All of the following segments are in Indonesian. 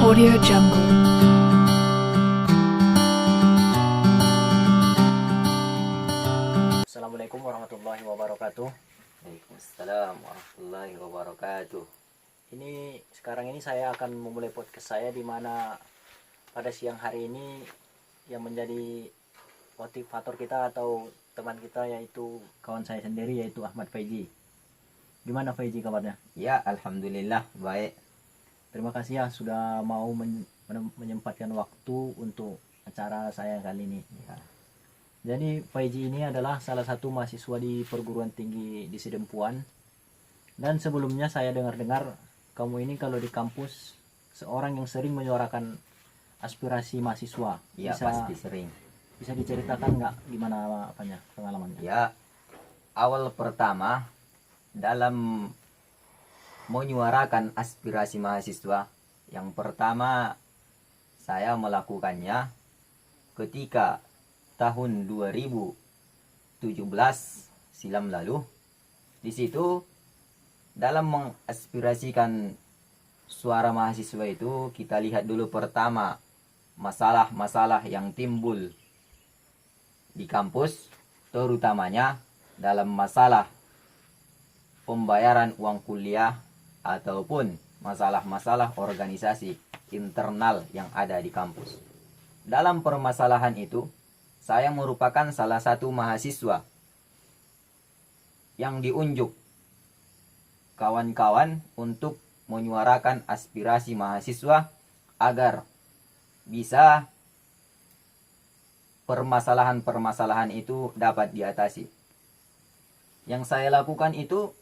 Audio Jungle. Assalamualaikum warahmatullahi wabarakatuh. Waalaikumsalam warahmatullahi wabarakatuh. Ini sekarang ini saya akan memulai podcast saya di mana pada siang hari ini yang menjadi motivator kita atau teman kita yaitu kawan saya sendiri yaitu Ahmad Faiji. Gimana Faiji kabarnya? Ya, alhamdulillah baik. Terima kasih ya sudah mau menyempatkan waktu untuk acara saya kali ini. Ya. Jadi Faiji ini adalah salah satu mahasiswa di perguruan tinggi di Sidempuan. Dan sebelumnya saya dengar-dengar kamu ini kalau di kampus seorang yang sering menyuarakan aspirasi mahasiswa. Ya, pasti sering. Bisa diceritakan nggak gimana apanya pengalamannya? Ya, awal pertama dalam menyuarakan aspirasi mahasiswa, yang pertama saya melakukannya ketika tahun 2017 silam lalu. Di situ dalam mengaspirasikan suara mahasiswa itu kita lihat dulu pertama masalah-masalah yang timbul di kampus, terutamanya dalam masalah pembayaran uang kuliah ataupun masalah-masalah organisasi internal yang ada di kampus. Dalam permasalahan itu, saya merupakan salah satu mahasiswa yang diunjuk kawan-kawan untuk menyuarakan aspirasi mahasiswa agar bisa permasalahan-permasalahan itu dapat diatasi. Yang saya lakukan itu,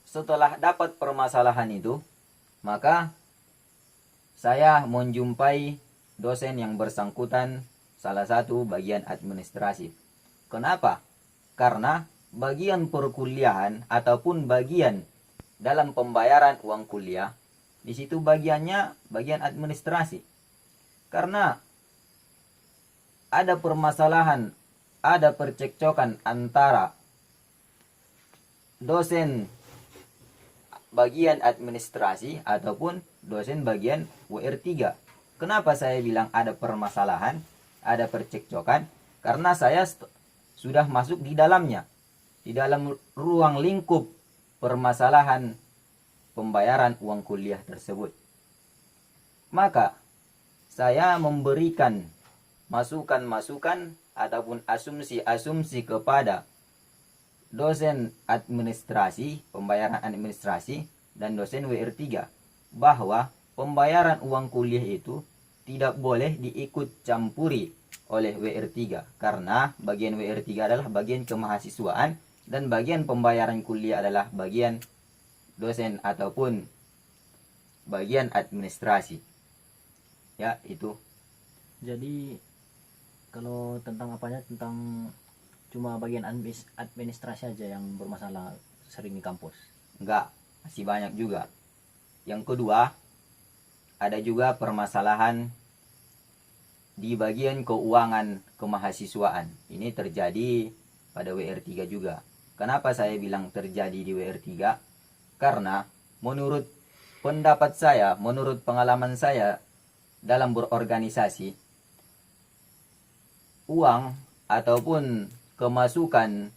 setelah dapat permasalahan itu, maka saya menjumpai dosen yang bersangkutan, salah satu bagian administrasi. Kenapa? Karena bagian perkuliahan ataupun bagian dalam pembayaran uang kuliah, di situ bagiannya bagian administrasi. Karena ada permasalahan, ada percekcokan antara dosen bagian administrasi ataupun dosen bagian WR3. Kenapa saya bilang ada permasalahan, ada percekcokan? Karena saya sudah masuk di dalamnya, di dalam ruang lingkup permasalahan pembayaran uang kuliah tersebut. Maka saya memberikan masukan-masukan ataupun asumsi-asumsi kepada dosen administrasi, pembayaran administrasi, dan dosen WR3 bahwa pembayaran uang kuliah itu tidak boleh diikut campuri oleh WR3 karena bagian WR3 adalah bagian kemahasiswaan dan bagian pembayaran kuliah adalah bagian dosen ataupun bagian administrasi. Ya, itu. Jadi kalau tentang apanya, tentang cuma bagian administrasi aja yang bermasalah sering di kampus? Enggak, masih banyak juga. Yang kedua, ada juga permasalahan di bagian keuangan kemahasiswaan. Ini terjadi pada WR3 juga. Kenapa saya bilang terjadi di WR3? Karena menurut pendapat saya, menurut pengalaman saya dalam berorganisasi, uang ataupun kemasukan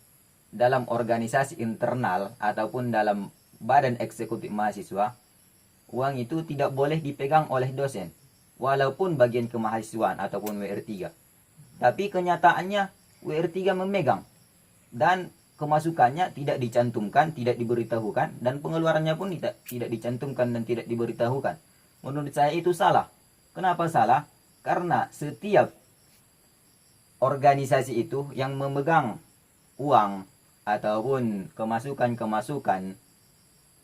dalam organisasi internal ataupun dalam badan eksekutif mahasiswa, uang itu tidak boleh dipegang oleh dosen walaupun bagian kemahasiswaan ataupun WR3. Tapi kenyataannya WR3 memegang dan kemasukannya tidak dicantumkan, tidak diberitahukan, dan pengeluarannya pun tidak dicantumkan dan tidak diberitahukan. Menurut saya itu salah. Kenapa salah? Karena setiap organisasi itu yang memegang uang ataupun kemasukan-kemasukan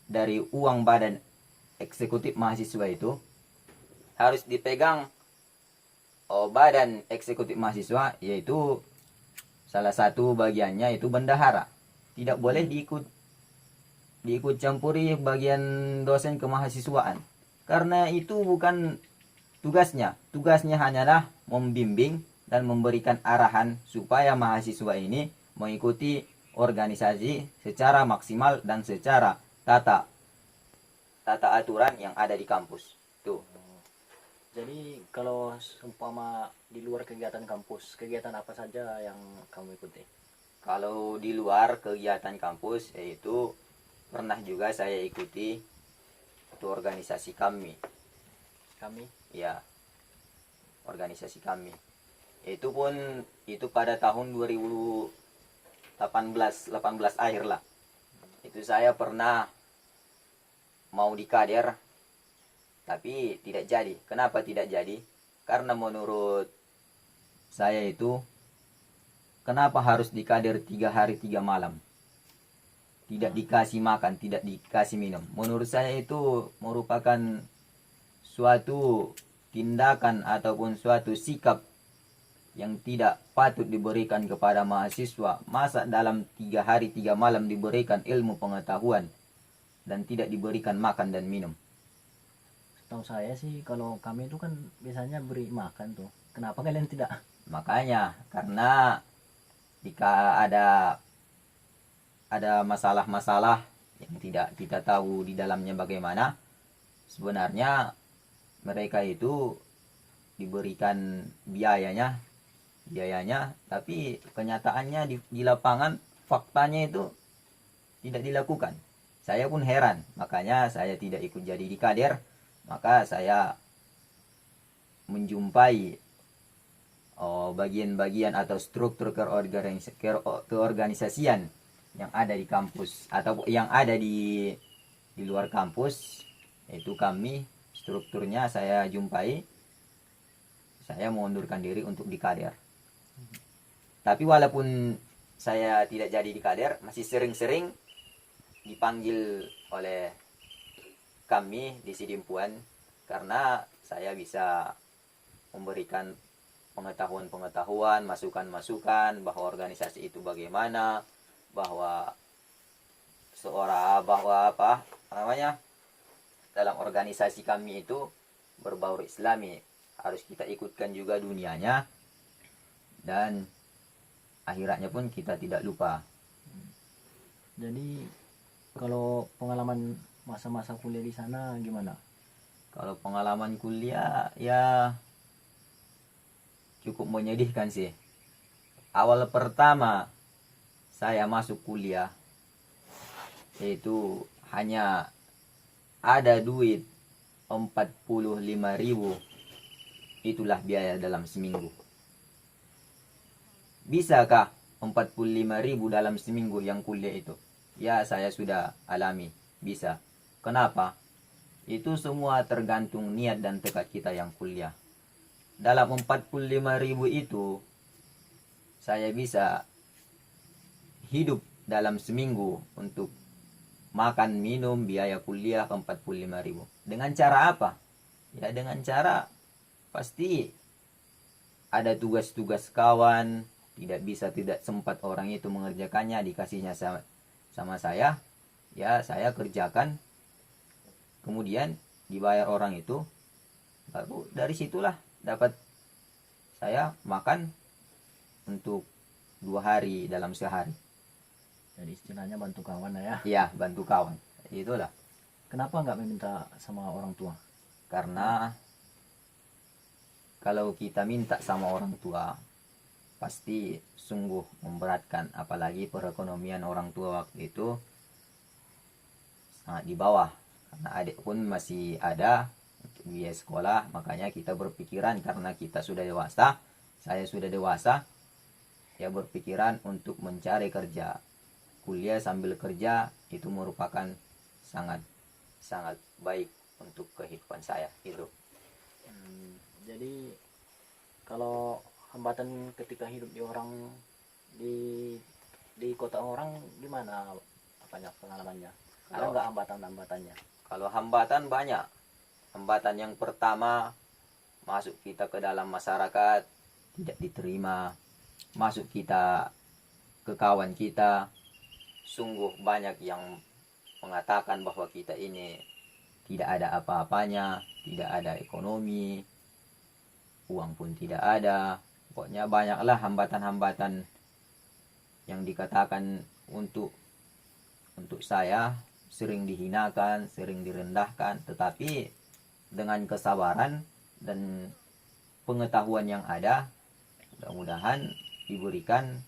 dari uang badan eksekutif mahasiswa itu harus dipegang badan eksekutif mahasiswa, yaitu salah satu bagiannya itu bendahara. Tidak boleh diikut campuri bagian dosen kemahasiswaan karena itu bukan tugasnya. Tugasnya hanyalah membimbing dan memberikan arahan supaya mahasiswa ini mengikuti organisasi secara maksimal dan secara tata aturan yang ada di kampus. Tuh. Jadi kalau seumpama di luar kegiatan kampus, kegiatan apa saja yang kamu ikuti? Kalau di luar kegiatan kampus, yaitu pernah juga saya ikuti itu organisasi kami. Kami Ya, organisasi kami. Itu pun itu pada tahun 2018 akhir lah. Itu saya pernah mau dikader tapi tidak jadi. Kenapa tidak jadi? Karena menurut saya itu, kenapa harus dikader 3 hari 3 malam? Tidak dikasih makan, tidak dikasih minum. Menurut saya itu merupakan suatu tindakan ataupun suatu sikap yang tidak patut diberikan kepada mahasiswa. Masa dalam 3 hari 3 malam diberikan ilmu pengetahuan dan tidak diberikan makan dan minum? Setahu saya sih kalau kami itu kan biasanya beri makan tuh. Kenapa kalian tidak? Makanya karena jika ada masalah-masalah yang tidak kita tahu di dalamnya bagaimana, sebenarnya mereka itu diberikan biayanya, tapi kenyataannya di lapangan faktanya itu tidak dilakukan. Saya pun heran, makanya saya tidak ikut jadi di kader. Maka saya menjumpai bagian-bagian atau struktur keorganisasian yang ada di kampus atau yang ada di luar kampus. Itu kami, strukturnya saya jumpai, saya mengundurkan diri untuk di kader. Tapi walaupun saya tidak jadi di kader, masih sering-sering dipanggil oleh kami di Sidimpuan karena saya bisa memberikan pengetahuan, masukan-masukan bahwa organisasi itu bagaimana, bahwa dalam organisasi kami itu berbaur Islami, harus kita ikutkan juga dunianya dan akhiratnya pun kita tidak lupa. Jadi kalau pengalaman masa-masa kuliah di sana gimana? Kalau pengalaman kuliah ya cukup menyedihkan sih. Awal pertama saya masuk kuliah itu hanya ada duit 45.000, itulah biaya dalam seminggu. Bisakah 45.000 dalam seminggu yang kuliah itu? Ya, saya sudah alami, bisa. Kenapa? Itu semua tergantung niat dan tekad kita yang kuliah. Dalam 45.000 itu saya bisa hidup dalam seminggu untuk makan, minum, biaya kuliah 45.000. Dengan cara apa? Ya dengan cara pasti ada tugas-tugas kawan, tidak sempat orang itu mengerjakannya, dikasihnya sama saya. Ya saya kerjakan, kemudian dibayar orang itu, baru dari situlah dapat saya makan untuk 2 hari dalam sehari. Jadi istilahnya bantu kawan ya. Ya, bantu kawan. Itulah. Kenapa nggak meminta sama orang tua? Karena kalau kita minta sama orang tua pasti sungguh memberatkan, apalagi perekonomian orang tua waktu itu sangat di bawah. Karena adik pun masih ada untuk biaya sekolah, makanya kita berpikiran karena kita sudah dewasa, saya sudah dewasa, ya berpikiran untuk mencari kerja. Kuliah sambil kerja itu merupakan sangat baik untuk kehidupan saya itu. Jadi kalau hambatan ketika hidup di kota orang gimana pengalamannya? Ada nggak hambatan-hambatannya? Kalau hambatan banyak. Hambatan yang pertama, masuk kita ke dalam masyarakat tidak diterima, masuk kita ke kawan kita, sungguh banyak yang mengatakan bahwa kita ini tidak ada apa-apanya, tidak ada ekonomi, uang pun tidak ada. Pokoknya banyaklah hambatan-hambatan yang dikatakan untuk saya, sering dihinakan, sering direndahkan, tetapi dengan kesabaran dan pengetahuan yang ada, mudah-mudahan diberikan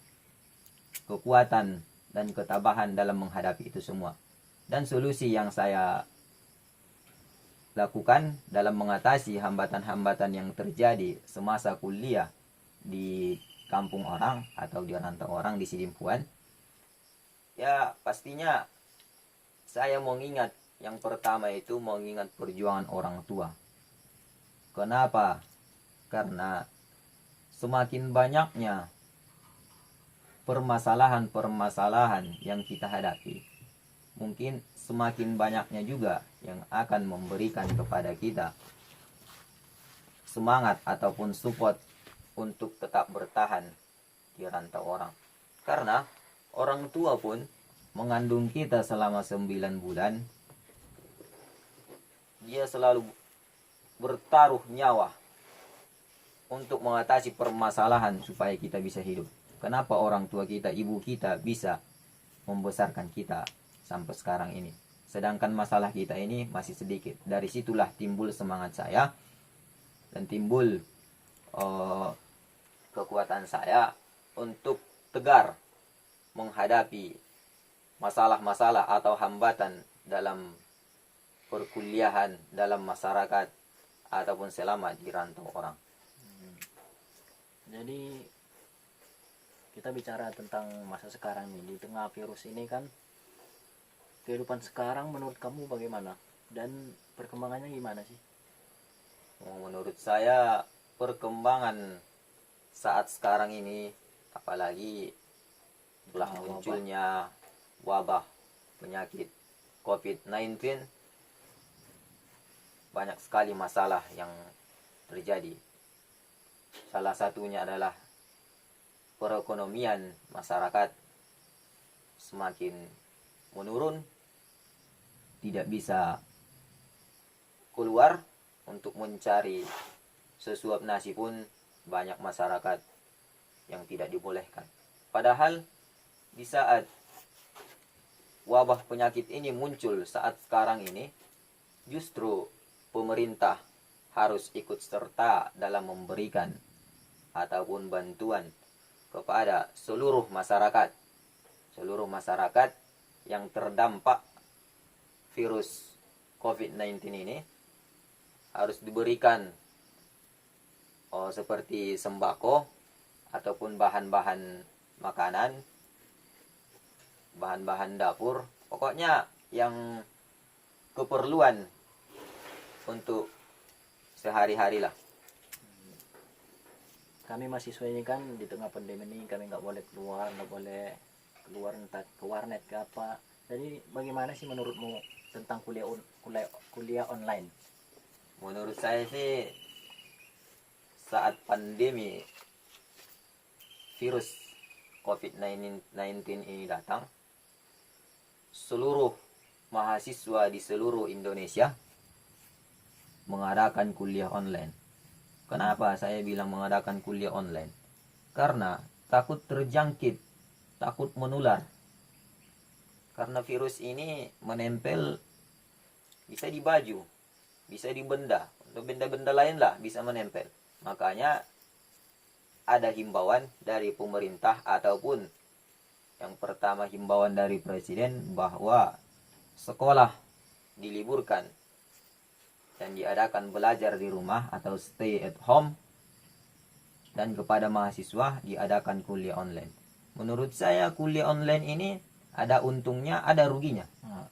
kekuatan dan ketabahan dalam menghadapi itu semua. Dan solusi yang saya lakukan dalam mengatasi hambatan-hambatan yang terjadi semasa kuliah di kampung orang atau di rantau orang di Sidimpuan, ya pastinya saya mengingat yang pertama itu mengingat perjuangan orang tua. Kenapa? Karena semakin banyaknya permasalahan-permasalahan yang kita hadapi, mungkin semakin banyaknya juga yang akan memberikan kepada kita semangat ataupun support untuk tetap bertahan di rantau orang. Karena orang tua pun mengandung kita selama 9 bulan, dia selalu bertaruh nyawa untuk mengatasi permasalahan supaya kita bisa hidup. Kenapa orang tua kita, ibu kita bisa membesarkan kita sampai sekarang ini, sedangkan masalah kita ini masih sedikit. Dari situlah timbul semangat saya dan timbul kekuatan saya untuk tegar menghadapi masalah-masalah atau hambatan dalam perkuliahan, dalam masyarakat, ataupun selama di rantau orang. Jadi kita bicara tentang masa sekarang ini, di tengah virus ini kan, kehidupan sekarang menurut kamu bagaimana? Dan perkembangannya gimana sih? Menurut saya perkembangan saat sekarang ini, apalagi telah munculnya wabah penyakit COVID-19, banyak sekali masalah yang terjadi. Salah satunya adalah perekonomian masyarakat semakin menurun, tidak bisa keluar untuk mencari sesuap nasi pun banyak masyarakat yang tidak dibolehkan. Padahal di saat wabah penyakit ini muncul saat sekarang ini, justru pemerintah harus ikut serta dalam memberikan ataupun bantuan kepada seluruh masyarakat yang terdampak virus COVID-19 ini, harus diberikan seperti sembako ataupun bahan-bahan makanan, bahan-bahan dapur, pokoknya yang keperluan untuk sehari-hari lah. Kami mahasiswa ini kan di tengah pandemi ini kami nggak boleh keluar entah ke warnet ke apa. Jadi bagaimana sih menurutmu tentang kuliah online? Menurut saya sih saat pandemi virus COVID-19 ini datang, seluruh mahasiswa di seluruh Indonesia mengadakan kuliah online. Kenapa saya bilang mengadakan kuliah online? Karena takut terjangkit, takut menular. Karena virus ini menempel, bisa di baju, bisa di benda, atau benda-benda lain lah bisa menempel. Makanya ada himbauan dari pemerintah ataupun yang pertama himbauan dari presiden bahwa sekolah diliburkan dan diadakan belajar di rumah atau stay at home, dan kepada mahasiswa diadakan kuliah online. Menurut saya kuliah online ini ada untungnya, ada ruginya. Nah,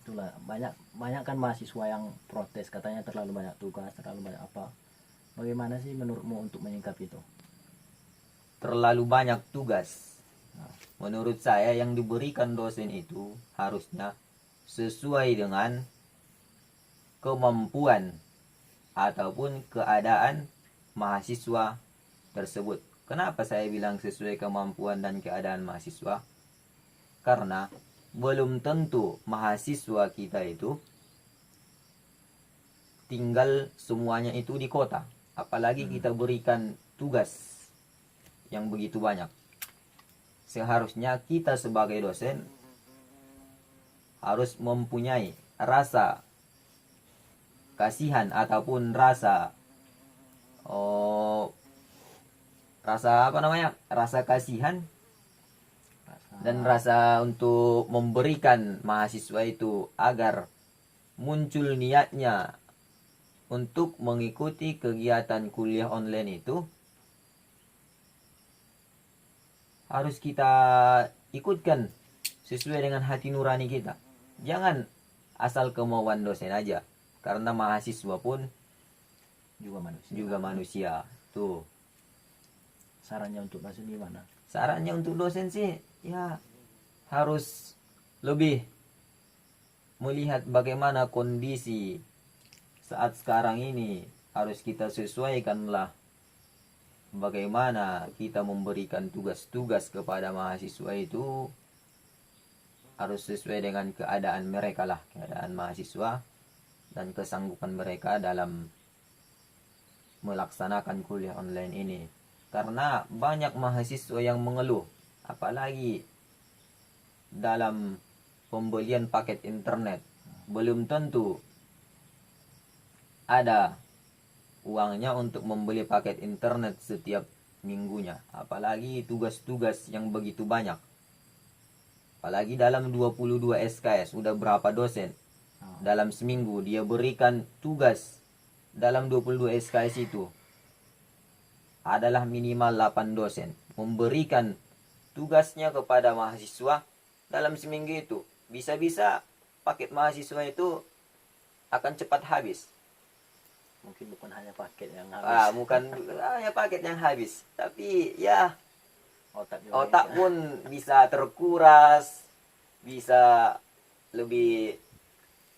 itulah banyak kan mahasiswa yang protes, katanya terlalu banyak tugas, terlalu banyak apa. Bagaimana sih menurutmu untuk menyikapi itu? Terlalu banyak tugas. Menurut saya yang diberikan dosen itu harusnya sesuai dengan kemampuan ataupun keadaan mahasiswa tersebut. Kenapa saya bilang sesuai kemampuan dan keadaan mahasiswa? Karena belum tentu mahasiswa kita itu tinggal semuanya itu di kota. Apalagi kita berikan tugas yang begitu banyak. Seharusnya kita sebagai dosen harus mempunyai rasa kasihan ataupun rasa oh rasa apa namanya, rasa kasihan dan rasa untuk memberikan mahasiswa itu agar muncul niatnya untuk mengikuti kegiatan kuliah online itu, harus kita ikutkan sesuai dengan hati nurani kita. Jangan asal kemauan dosen aja, karena mahasiswa pun juga manusia. Tuh, Sarannya untuk dosen gimana? sarannya untuk dosen sih ya harus lebih melihat bagaimana kondisi saat sekarang ini. Harus kita sesuaikanlah bagaimana kita memberikan tugas-tugas kepada mahasiswa itu, harus sesuai dengan keadaan mereka lah, keadaan mahasiswa dan kesanggupan mereka dalam melaksanakan kuliah online ini. Karena banyak mahasiswa yang mengeluh, apalagi dalam pembelian paket internet, belum tentu ada uangnya untuk membeli paket internet setiap minggunya, apalagi tugas-tugas yang begitu banyak. Apalagi dalam 22 SKS, udah berapa dosen dalam seminggu dia berikan tugas. Dalam 22 SKS itu adalah minimal 8 dosen memberikan tugasnya kepada mahasiswa dalam seminggu itu. Bisa-bisa paket mahasiswa itu akan cepat habis. Mungkin bukan hanya paket yang habis. Bukan hanya paket yang habis, tapi ya otak pun bisa terkuras, bisa lebih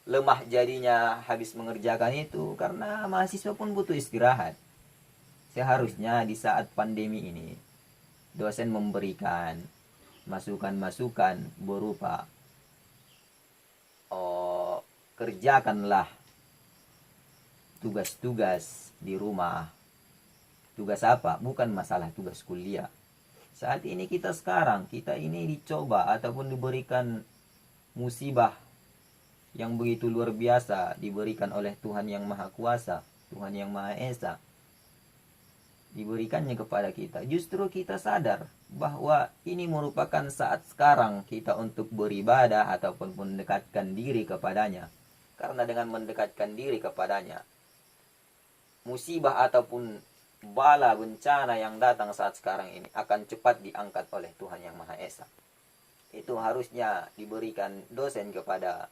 lemah jadinya habis mengerjakan itu, karena mahasiswa pun butuh istirahat. Seharusnya di saat pandemi ini dosen memberikan masukan-masukan berupa kerjakanlah tugas-tugas di rumah. Tugas apa? Bukan masalah tugas kuliah. Saat ini kita ini dicoba ataupun diberikan musibah yang begitu luar biasa, diberikan oleh Tuhan yang Maha Kuasa, Tuhan yang Maha Esa, diberikannya kepada kita. Justru kita sadar bahwa ini merupakan saat sekarang kita untuk beribadah ataupun mendekatkan diri kepadanya. Karena dengan mendekatkan diri kepadanya, musibah ataupun bala bencana yang datang saat sekarang ini akan cepat diangkat oleh Tuhan yang Maha Esa. Itu harusnya diberikan dosen kepada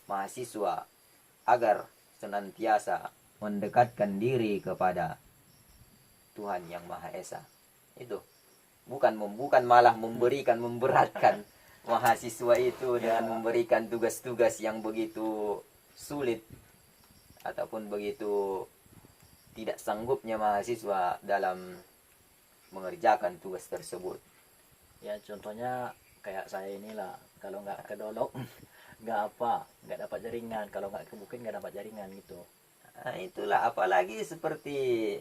mahasiswa agar senantiasa mendekatkan diri kepada Tuhan yang Maha Esa. Itu bukan malah memberatkan mahasiswa itu dengan memberikan tugas-tugas yang begitu sulit ataupun begitu tidak sanggupnya mahasiswa dalam mengerjakan tugas tersebut. Ya contohnya kayak saya inilah, kalau nggak kedolok nggak dapat jaringan, kalau nggak ke bukit nggak dapat jaringan gitu. Nah, itulah, apalagi seperti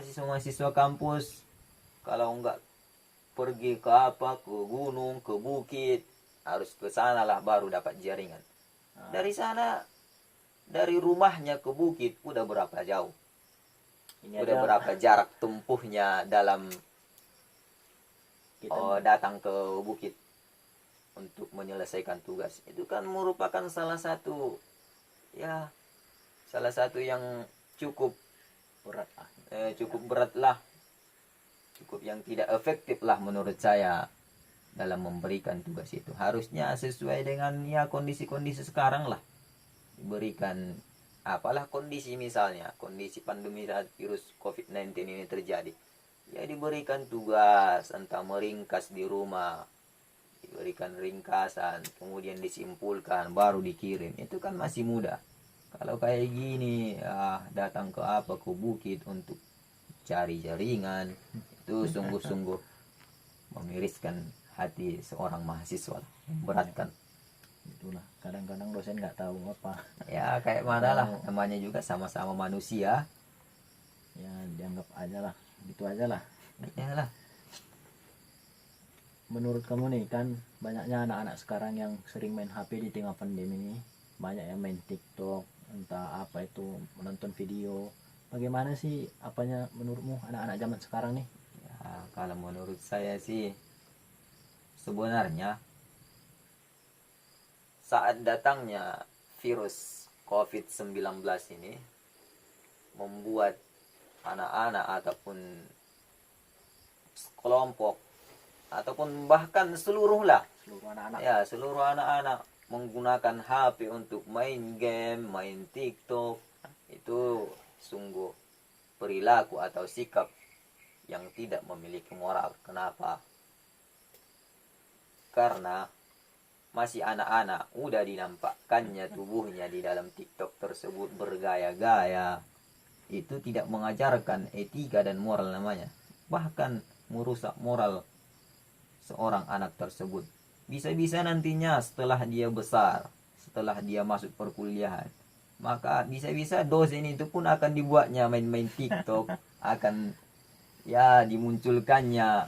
mahasiswa kampus, kalau nggak pergi ke gunung, ke bukit, harus ke sana lah baru dapat jaringan. Dari sana, dari rumahnya ke bukit udah berapa jauh? Berapa jarak tempuhnya dalam datang ke bukit untuk menyelesaikan tugas. Itu kan merupakan salah satu yang cukup berat lah, cukup yang tidak efektif lah menurut saya dalam memberikan tugas itu. Harusnya sesuai dengan kondisi-kondisi sekarang lah, diberikan apalah kondisi, misalnya kondisi pandemi saat virus COVID-19 ini terjadi, ya diberikan tugas entah meringkas di rumah, diberikan ringkasan, kemudian disimpulkan baru dikirim. Itu kan masih mudah. Kalau kayak gini datang ke bukit untuk cari jaringan, itu sungguh-sungguh memiriskan hati seorang mahasiswa, memberatkan. Itulah, kadang-kadang dosen nggak tahu apa. Ya kayak mana lah, namanya juga sama-sama manusia. Ya dianggap aja lah, gitu aja lah. Iyalah. Menurut kamu nih, kan banyaknya anak-anak sekarang yang sering main HP di tengah pandemi ini. banyak yang main TikTok, entah apa itu, menonton video. Bagaimana sih apanya menurutmu anak-anak zaman sekarang nih? Ya, kalau menurut saya sih sebenarnya saat datangnya virus COVID-19 ini membuat anak-anak ataupun kelompok ataupun bahkan seluruh lah, Seluruh anak-anak. ya seluruh anak-anak menggunakan HP untuk main game, main TikTok, itu sungguh perilaku atau sikap yang tidak memiliki moral. Kenapa? Karena masih anak-anak, udah dinampakkannya tubuhnya di dalam TikTok tersebut bergaya-gaya. Itu tidak mengajarkan etika dan moral namanya. Bahkan merusak moral seorang anak tersebut. Bisa-bisa nantinya setelah dia besar, setelah dia masuk perkuliahan, maka bisa-bisa dosen itu pun akan dibuatnya main-main TikTok, akan ya dimunculkannya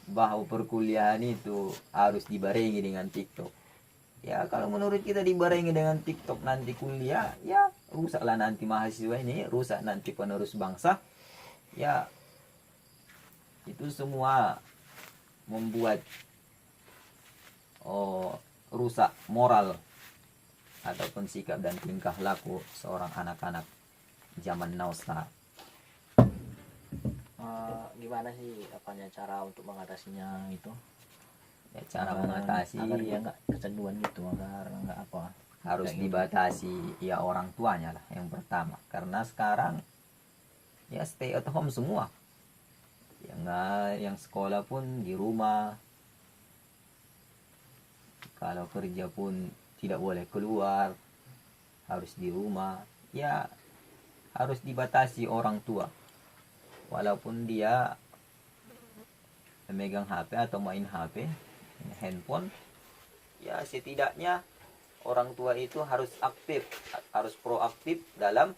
bahwa perkuliahan itu harus dibarengi dengan TikTok. Ya kalau menurut kita dibarengi dengan TikTok nanti kuliah, ya rusaklah nanti mahasiswa ini, rusak nanti penerus bangsa. Ya itu semua membuat rusak moral ataupun sikap dan tingkah laku seorang anak-anak zaman now sekarang. Gimana sih apanya cara untuk mengatasinya itu? Ya, cara mengatasi agar dia nggak kecanduan gitu, agar nggak apa, harus kayak gitu. dibatasi ya orang tuanya lah yang pertama, karena sekarang ya stay at home semua, yang sekolah pun di rumah, kalau kerja pun tidak boleh keluar, harus di rumah. Ya harus dibatasi orang tua, walaupun dia memegang HP atau main HP, handphone, ya setidaknya orang tua itu harus aktif, harus proaktif dalam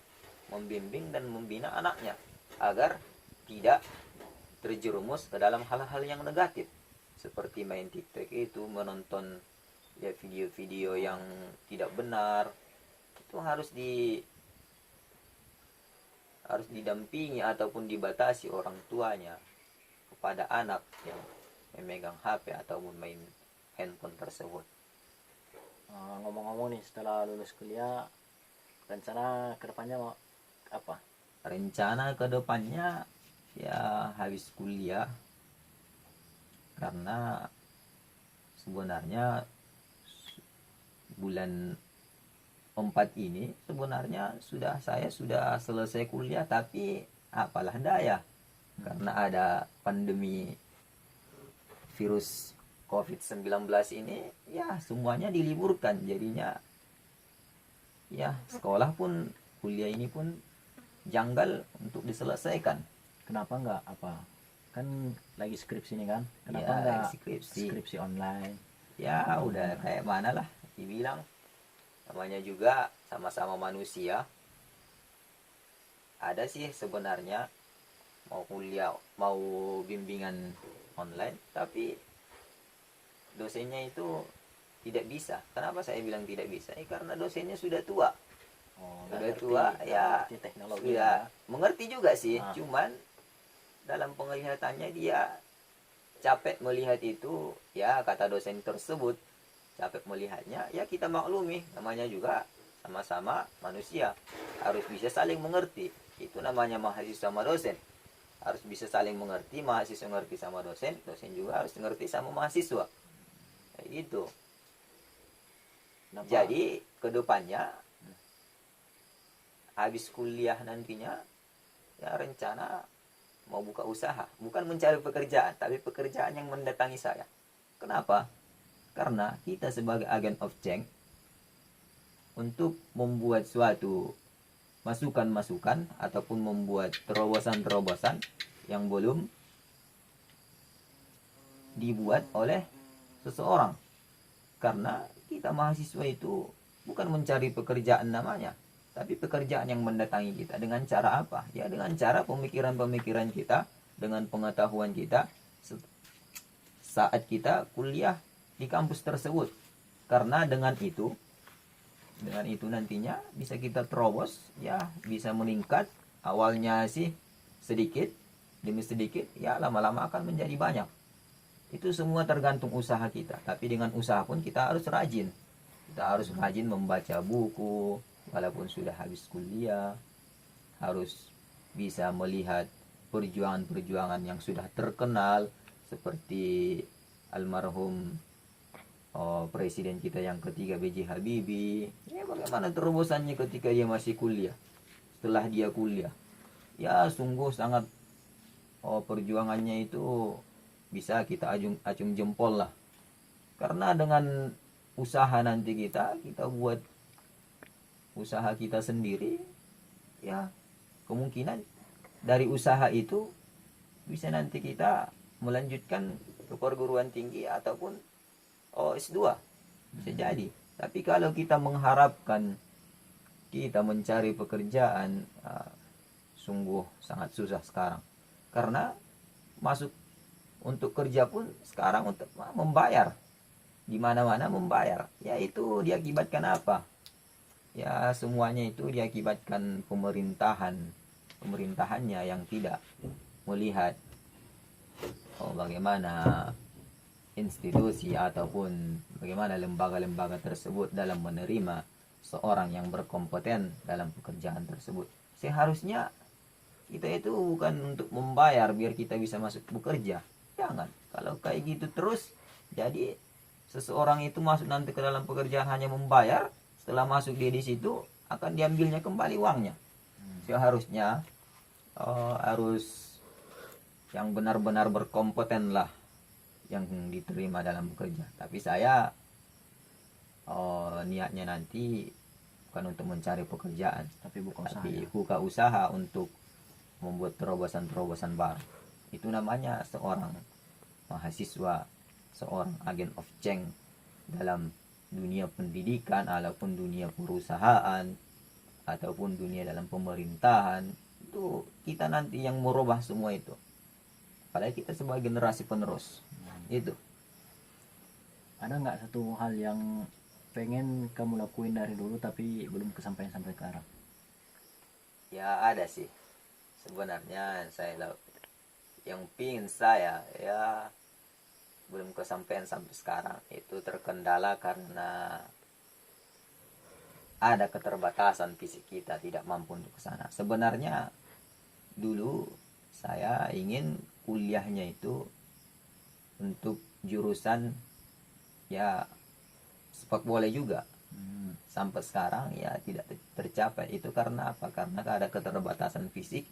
membimbing dan membina anaknya agar tidak terjerumus ke dalam hal-hal yang negatif seperti main TikTok itu, menonton ya video-video yang tidak benar. Itu harus didampingi ataupun dibatasi orang tuanya kepada anak yang memegang HP ataupun main handphone tersebut. Ngomong-ngomong nih, setelah lulus kuliah rencana kedepannya mau apa? Rencana kedepannya ya habis kuliah, karena sebenarnya bulan 4 ini sebenarnya saya sudah selesai kuliah, tapi apalah daya karena ada pandemi virus COVID-19 ini, ya semuanya diliburkan, jadinya ya sekolah pun, kuliah ini pun janggal untuk diselesaikan. Kenapa nggak apa, kan lagi skripsi nih kan, kenapa Ya, nggak skripsi. skripsi online? Ya udah kayak mana lah dibilang, namanya juga sama-sama manusia. Ada sih sebenarnya mau kuliah, mau bimbingan online, tapi dosennya itu tidak bisa. Kenapa saya bilang tidak bisa? Karena dosennya sudah tua. Sudah tua, ya teknologi sudah ya. mengerti juga sih, Ah. cuman dalam penglihatannya dia capek melihat itu. Ya kata dosen tersebut capek melihatnya, ya kita maklumi, namanya juga sama-sama manusia, harus bisa saling mengerti. Itu namanya mahasiswa sama dosen, harus bisa saling mengerti. Mahasiswa mengerti sama dosen, dosen juga harus mengerti sama mahasiswa, kayak gitu. Kenapa? Jadi kedepannya habis kuliah nantinya ya rencana mau buka usaha, bukan mencari pekerjaan, tapi pekerjaan yang mendatangi saya. Kenapa? Karena kita sebagai agen of change, untuk membuat suatu masukan-masukan ataupun membuat terobosan-terobosan yang belum dibuat oleh seseorang. Karena kita mahasiswa itu bukan mencari pekerjaan namanya, tapi pekerjaan yang mendatangi kita. Dengan cara apa? Ya dengan cara pemikiran-pemikiran kita, dengan pengetahuan kita saat kita kuliah di kampus tersebut. Karena dengan itu Dengan itu nantinya bisa kita terobos, ya bisa meningkat. Awalnya sih sedikit demi sedikit, ya lama-lama akan menjadi banyak. Itu semua tergantung usaha kita. Tapi dengan usaha pun kita harus rajin. Kita harus rajin membaca buku, walaupun sudah habis kuliah. Harus bisa melihat perjuangan-perjuangan yang sudah terkenal, seperti almarhum presiden kita yang ketiga B.J. Habibie. Ya, bagaimana terobosannya ketika dia masih kuliah. Setelah dia kuliah, ya sungguh sangat perjuangannya itu bisa kita acung jempol lah. Karena dengan usaha nanti kita buat usaha kita sendiri, ya kemungkinan dari usaha itu bisa nanti kita melanjutkan ke perguruan tinggi ataupun S2, bisa jadi. Tapi kalau kita mengharapkan kita mencari pekerjaan, sungguh sangat susah sekarang. Karena masuk untuk kerja pun sekarang untuk membayar, di mana-mana membayar. Ya itu diakibatkan apa? Ya semuanya itu diakibatkan pemerintahannya yang tidak melihat bagaimana institusi ataupun bagaimana lembaga-lembaga tersebut dalam menerima seorang yang berkompeten dalam pekerjaan tersebut. Seharusnya kita itu bukan untuk membayar biar kita bisa masuk bekerja. Jangan. Kalau kayak gitu terus, jadi seseorang itu masuk nanti ke dalam pekerjaan hanya membayar, setelah masuk dia di situ akan diambilnya kembali uangnya. Seharusnya harus yang benar-benar berkompeten lah yang diterima dalam bekerja. Tapi saya niatnya nanti bukan untuk mencari pekerjaan, Tapi buka usaha. tapi Ya. buka usaha untuk membuat terobosan-terobosan baru. Itu namanya seorang mahasiswa, seorang agen of change dalam dunia pendidikan ataupun dunia perusahaan ataupun dunia dalam pemerintahan. Itu kita nanti yang merubah semua itu. Apalagi kita sebagai generasi penerus. Itu. Ada nggak satu hal yang pengen kamu lakuin dari dulu tapi belum kesampaian sampai sekarang? Ya ada sih. Sebenarnya yang pingin saya ya belum kesampaian sampai sekarang. Itu terkendala karena ada keterbatasan fisik kita, tidak mampu untuk ke sana. Sebenarnya dulu saya ingin kuliahnya itu untuk jurusan ya sepak bola juga. Sampai sekarang ya tidak tercapai. Itu karena apa? Karena ada keterbatasan fisik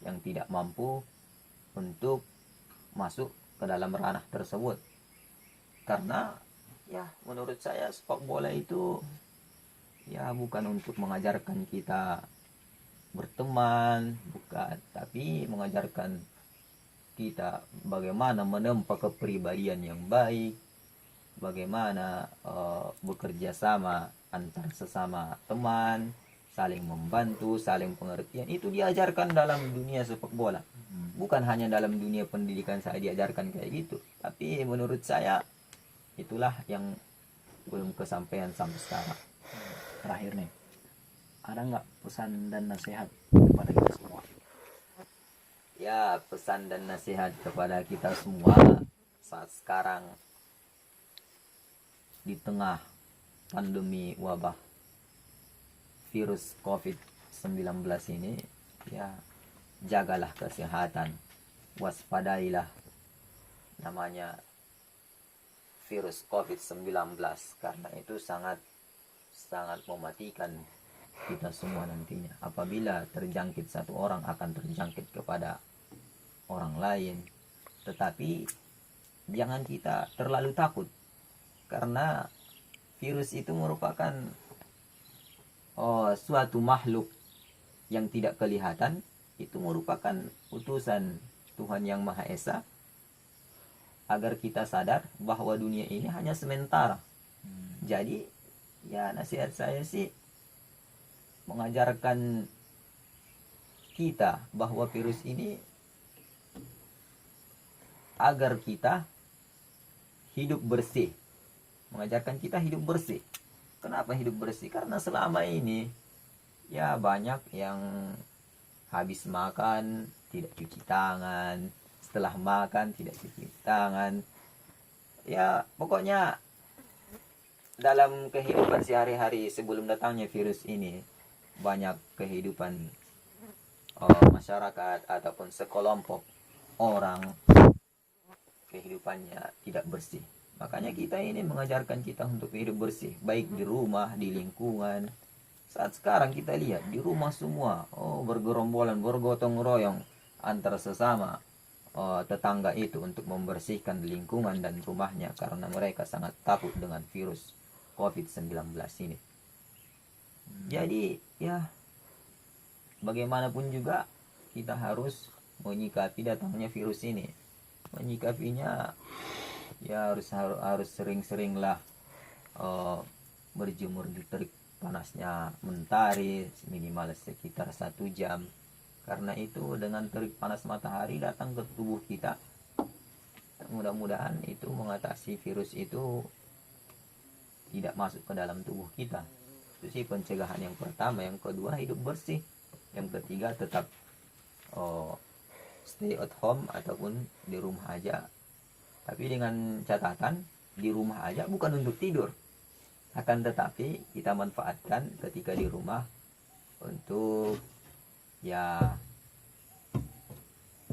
yang tidak mampu untuk masuk ke dalam ranah tersebut. Karena ya menurut saya sepak bola itu ya bukan untuk mengajarkan kita berteman, bukan, tapi mengajarkan kita bagaimana menempa kepribadian yang baik, bagaimana bekerja sama antar sesama teman, saling membantu, saling pengertian. Itu diajarkan dalam dunia sepak bola. Bukan hanya dalam dunia pendidikan saya diajarkan kayak gitu, tapi menurut saya itulah yang belum kesampaian sampai sekarang. Terakhir nih, ada nggak pesan dan nasihat kepada kita semua? Ya, pesan dan nasihat kepada kita semua saat sekarang di tengah pandemi wabah virus COVID-19 ini, ya jagalah kesehatan, waspadailah namanya virus COVID-19, karena itu sangat mematikan kita semua nantinya. Apabila terjangkit satu orang akan terjangkit kepada orang lain. Tetapi jangan kita terlalu takut, karena virus itu merupakan suatu makhluk yang tidak kelihatan. Itu merupakan utusan Tuhan Yang Maha Esa agar kita sadar bahwa dunia ini hanya sementara. Jadi ya nasihat saya sih mengajarkan kita bahwa virus ini agar kita hidup bersih, mengajarkan kita hidup bersih. Kenapa hidup bersih? Karena selama ini ya banyak yang habis makan tidak cuci tangan, setelah makan tidak cuci tangan. Ya pokoknya dalam kehidupan sehari-hari sebelum datangnya virus ini, banyak kehidupan masyarakat ataupun sekelompok orang kehidupannya tidak bersih. Makanya kita ini mengajarkan kita untuk hidup bersih, baik di rumah, di lingkungan. Saat sekarang kita lihat di rumah semua bergerombolan, bergotong royong antar sesama tetangga itu untuk membersihkan lingkungan dan rumahnya karena mereka sangat takut dengan virus COVID-19 ini. Jadi ya bagaimanapun juga kita harus menyikapi datangnya virus ini. Menyikapinya ya harus sering-seringlah berjemur di terik panasnya mentari minimal sekitar 1 jam. Karena itu dengan terik panas matahari datang ke tubuh kita, mudah-mudahan itu mengatasi virus itu tidak masuk ke dalam tubuh kita. Itu sih pencegahan yang pertama. Yang kedua, hidup bersih. Yang ketiga, tetap stay at home ataupun di rumah aja. Tapi dengan catatan, di rumah aja bukan untuk tidur. Akan tetapi kita manfaatkan ketika di rumah untuk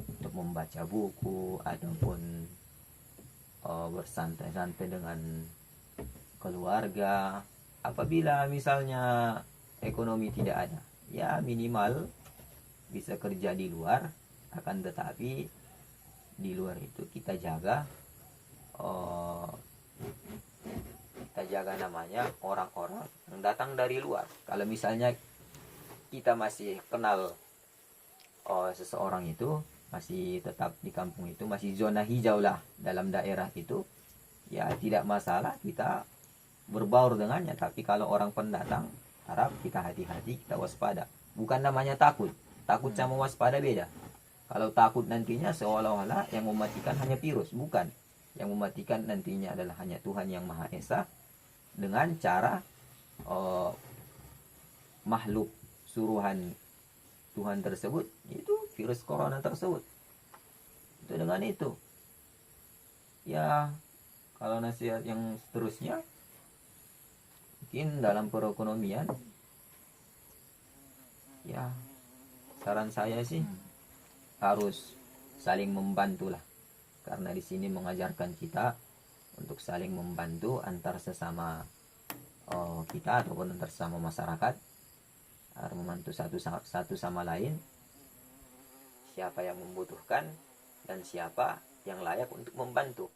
untuk membaca buku ataupun bersantai-santai dengan keluarga. Apabila misalnya ekonomi tidak ada, ya minimal bisa kerja di luar. Akan tetapi di luar itu kita jaga namanya orang-orang yang datang dari luar. Kalau misalnya kita masih kenal seseorang itu, masih tetap di kampung itu, masih zona hijau lah dalam daerah itu, ya tidak masalah kita berbaur dengannya. Tapi kalau orang pendatang, harap kita hati-hati, kita waspada. Bukan namanya takut sama waspada beda. Kalau takut nantinya seolah-olah yang mematikan hanya virus, bukan. Yang mematikan nantinya adalah hanya Tuhan yang Maha Esa dengan cara makhluk suruhan Tuhan tersebut, itu virus corona tersebut. Itu dengan itu. Ya, kalau nasihat yang seterusnya mungkin dalam perekonomian, ya saran saya sih harus saling membantu lah, karena di sini mengajarkan kita untuk saling membantu antar sesama kita ataupun antar sesama masyarakat, harus membantu satu sama lain, siapa yang membutuhkan dan siapa yang layak untuk membantu.